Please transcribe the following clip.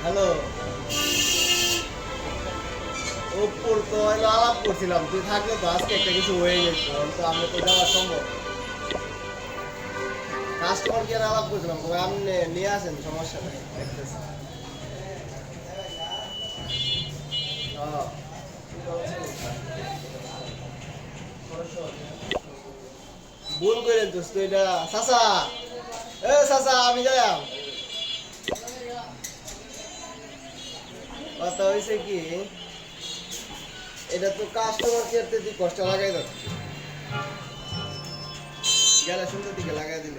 Hello, ওপর তো আলাপ করছিলাম, তুই থাকলে তো আজকে একটা কিছু হয়ে যেত, তো আমি তো যাওয়া সম্ভব। কাস্টমার কেয়ার আলাপ করছিলাম, তবে আপনি নিয়ে আসেন, সমস্যা নেই, দেখতেছি। ভুল করে দোস্ত, এটা চাচা, এ চাচা আমি যাই। কথা হয়েছে কি, এটা তো কাস্টমার কেয়ারতে তুই কষ্ট লাগাই যাচ্ছে, গেলে সুন্দর দিকে লাগাই দিল।